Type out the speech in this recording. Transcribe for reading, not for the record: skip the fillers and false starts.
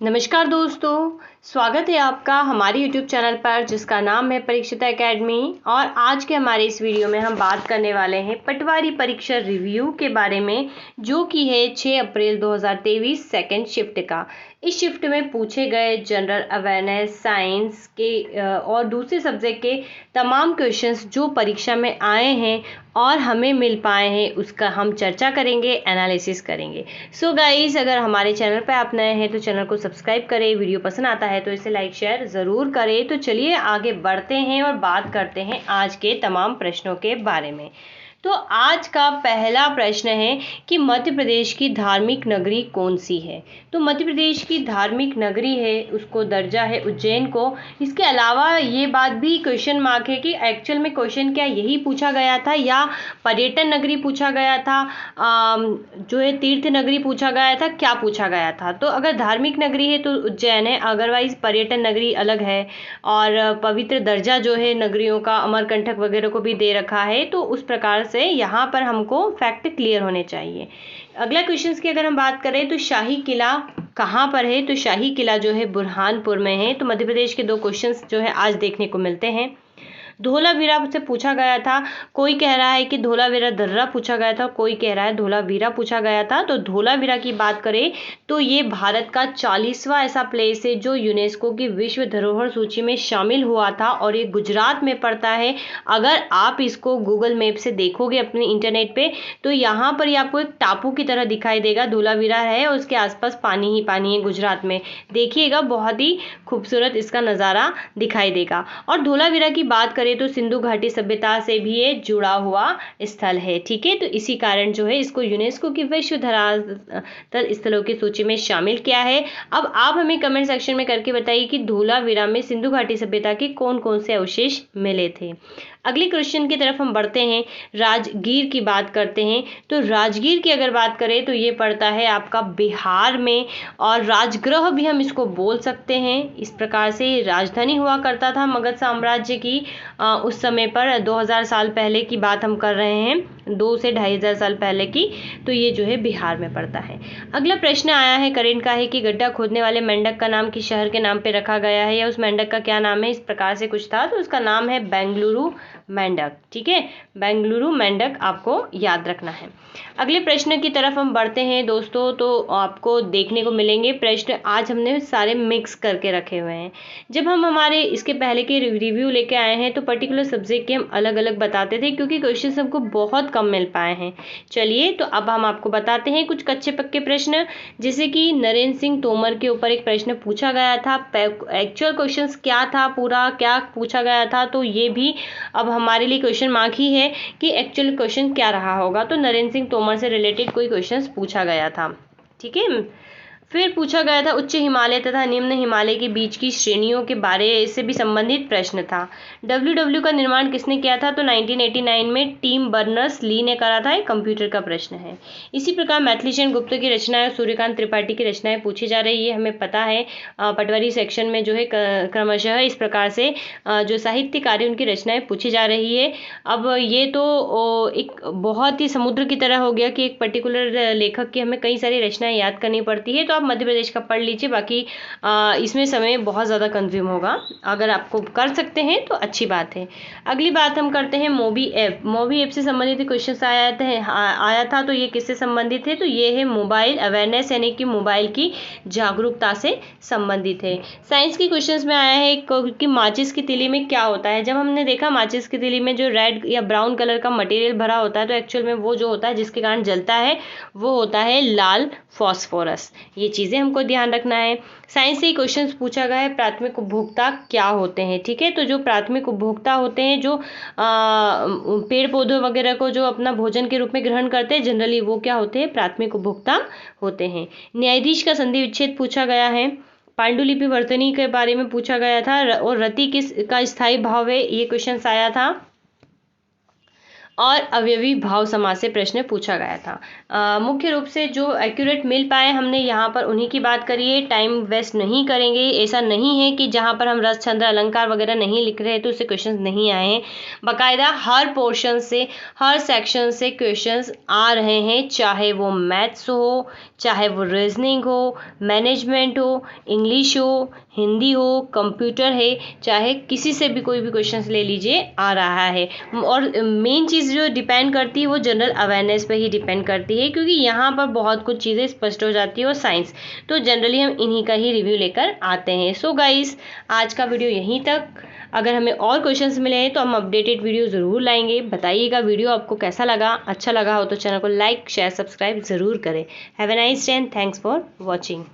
नमस्कार दोस्तों, स्वागत है आपका हमारे YouTube चैनल पर जिसका नाम है परीक्षिता एकेडमी। और आज के हमारे इस वीडियो में हम बात करने वाले हैं पटवारी परीक्षा रिव्यू के बारे में, जो कि है 6 अप्रैल 2023 सेकेंड शिफ्ट का। इस शिफ्ट में पूछे गए जनरल अवेयरनेस, साइंस के और दूसरे सब्जेक्ट के तमाम क्वेश्चंस जो परीक्षा में आए हैं और हमें मिल पाए हैं, उसका हम चर्चा करेंगे, एनालिसिस करेंगे। सो गाइस, अगर हमारे चैनल पर आप नए हैं तो चैनल को सब्सक्राइब करें, वीडियो पसंद आता है तो इसे लाइक शेयर ज़रूर करें। तो चलिए आगे बढ़ते हैं और बात करते हैं आज के तमाम प्रश्नों के बारे में। तो आज का पहला प्रश्न है कि मध्य प्रदेश की धार्मिक नगरी कौन सी है। तो मध्य प्रदेश की धार्मिक नगरी है, उसको दर्जा है उज्जैन को। इसके अलावा ये बात भी क्वेश्चन मार्क है कि एक्चुअल में क्वेश्चन क्या यही पूछा गया था या पर्यटन नगरी पूछा गया था, जो है तीर्थ नगरी पूछा गया था, क्या पूछा गया था। तो अगर धार्मिक नगरी है तो उज्जैन है, अदरवाइज पर्यटन नगरी अलग है। और पवित्र दर्जा जो है नगरियों का अमरकंटक वगैरह को भी दे रखा है। तो उस प्रकार से यहाँ पर हमको फैक्ट क्लियर होने चाहिए। अगला क्वेश्चन की अगर हम बात करें तो शाही किला कहाँ पर है। तो शाही किला जो है बुरहानपुर में है। तो मध्य प्रदेश के दो क्वेश्चंस जो है आज देखने को मिलते हैं। धोलावीरा से पूछा गया था, कोई कह रहा है कि धोलावीरा दर्रा पूछा गया था, कोई कह रहा है धोलावीरा पूछा गया था। तो धोलावीरा की बात करें तो ये भारत का 40वां ऐसा प्लेस है जो यूनेस्को की विश्व धरोहर सूची में शामिल हुआ था और ये गुजरात में पड़ता है। अगर आप इसको गूगल मैप से देखोगे अपने इंटरनेट पे तो यहाँ पर ही आपको एक टापू की तरह दिखाई देगा, धोलावीरा है और उसके आसपास पानी ही पानी है गुजरात में। देखिएगा, बहुत ही खूबसूरत इसका नज़ारा दिखाई देगा। और धोलावीरा की बात करें तो सिंधु घाटी सभ्यता से भी ये जुड़ा हुआ स्थल है। ठीक है, तो इसी कारण जो है इसको यूनेस्को की विश्व धरातल स्थलों की सूची में शामिल किया है। अब आप हमें कमेंट सेक्शन में करके बताइए कि धोलावीरा में सिंधु घाटी सभ्यता के कौन कौन से अवशेष मिले थे। अगले क्वेश्चन की तरफ हम बढ़ते हैं, राजगीर की बात करते हैं। तो राजगीर की अगर बात करें तो ये पड़ता है आपका बिहार में और राजगृह भी हम इसको बोल सकते हैं। इस प्रकार से राजधानी हुआ करता था मगध साम्राज्य की उस समय पर 2000 साल पहले की बात हम कर रहे हैं, 2 से 2500 साल पहले की। तो ये जो है बिहार में पड़ता है। अगला प्रश्न आया है करेंट का है कि गड्ढा खोदने वाले मेंढक का नाम किस शहर के नाम पे रखा गया है या उस मेंढक का क्या नाम है, इस प्रकार से कुछ था। तो उसका नाम है बेंगलुरु मेंढक। ठीक है, बेंगलुरु मेंढक आपको याद रखना है। अगले प्रश्न की तरफ हम बढ़ते हैं दोस्तों। तो आपको देखने को मिलेंगे प्रश्न आज हमने सारे मिक्स करके रखे हुए हैं। जब हम हमारे इसके पहले के रिव्यू लेके आए हैं तो पर्टिकुलर सब्जेक्ट के हम अलग अलग बताते थे क्योंकि क्वेश्चन हमको बहुत कम मिल पाए हैं। चलिए, तो अब हम आपको बताते हैं कुछ कच्चे पक्के प्रश्न, जैसे कि नरेंद्र सिंह तोमर के ऊपर एक प्रश्न पूछा गया था। एक्चुअल क्वेश्चन क्या था, पूरा क्या पूछा गया था, तो ये भी अब हमारे लिए क्वेश्चन मार्क ही है कि एक्चुअल क्वेश्चन क्या रहा होगा। तो नरेंद्र सिंह तोमर से रिलेटेड कोई क्वेश्चंस पूछा गया था। ठीक है, फिर पूछा गया था उच्च हिमालय तथा निम्न हिमालय के बीच की श्रेणियों के बारे से भी संबंधित प्रश्न था। डब्ल्यू का निर्माण किसने किया था। तो 1989 में टीम बर्नर्स ली ने करा था। एक कंप्यूटर का प्रश्न है। इसी प्रकार मैथिलीशरण गुप्त की रचनाएं, सूर्यकांत त्रिपाठी की रचनाएं पूछी जा रही है, हमें पता है पटवारी सेक्शन में जो है क्रमशः इस प्रकार से जो साहित्य कार्य उनकी रचनाएं पूछी जा रही है। अब ये तो एक बहुत ही समुद्र की तरह हो गया कि एक पर्टिकुलर लेखक की हमें कई सारी रचनाएं याद करनी पड़ती है। तो मध्य प्रदेश का पढ़ लीजिए, बाकी इसमें समय बहुत ज़्यादा कंज्यूम होगा। अगर आपको कर सकते हैं तो अच्छी बात है। अगली बात हम करते हैं मोबी ऐप। मोबी ऐप से संबंधित क्वेश्चन आया था। तो ये किससे संबंधित है। तो ये है मोबाइल अवेयरनेस, यानी कि मोबाइल की जागरूकता से संबंधित है। साइंस के क्वेश्चन में आया है कि माचिस की तीली में क्या होता है। जब हमने देखा माचिस की तीली में जो रेड या ब्राउन कलर का मटेरियल भरा होता है, तो एक्चुअल में वो जो होता है जिसके कारण जलता है वो होता है लाल फॉस्फोरस। ये चीज़ें हमको ध्यान रखना है। साइंस से क्वेश्चन पूछा गया है प्राथमिक उपभोक्ता क्या होते हैं। ठीक है, तो जो प्राथमिक उपभोक्ता होते हैं, जो पेड़ पौधों वगैरह को जो अपना भोजन के रूप में ग्रहण करते हैं, जनरली वो क्या होते हैं, प्राथमिक उपभोक्ता होते हैं। न्यायाधीश का संधि विच्छेद पूछा गया है। पांडुलिपि वर्तनी के बारे में पूछा गया था और रति किस का स्थायी भाव है, ये क्वेश्चन आया था। और अवयवी भाव समास से प्रश्न पूछा गया था। मुख्य रूप से जो एक्यूरेट मिल पाए हमने यहाँ पर उन्हीं की बात करी है। टाइम वेस्ट नहीं करेंगे। ऐसा नहीं है कि जहाँ पर हम रस छंद अलंकार वगैरह नहीं लिख रहे हैं तो उससे क्वेश्चंस नहीं आए हैं। बाकायदा हर पोर्शन से, हर सेक्शन से क्वेश्चंस आ रहे हैं, चाहे वो मैथ्स हो, चाहे वो रीजनिंग हो, मैनेजमेंट हो, इंग्लिश हो, हिंदी हो, कंप्यूटर है, चाहे किसी से भी कोई भी क्वेश्चंस ले लीजिए, आ रहा है। और मेन चीज़ जो डिपेंड करती है वो जनरल अवेयरनेस पे ही डिपेंड करती है, क्योंकि यहाँ पर बहुत कुछ चीज़ें स्पष्ट हो जाती है। और साइंस तो जनरली हम इन्हीं का ही रिव्यू लेकर आते हैं। सो गाइस, आज का वीडियो यहीं तक। अगर हमें और क्वेश्चंस मिले हैं तो हम अपडेटेड वीडियो ज़रूर लाएंगे। बताइएगा वीडियो आपको कैसा लगा। अच्छा लगा हो तो चैनल को लाइक, शेयर, सब्सक्राइब ज़रूर करें। Have a nice day and thanks for watching.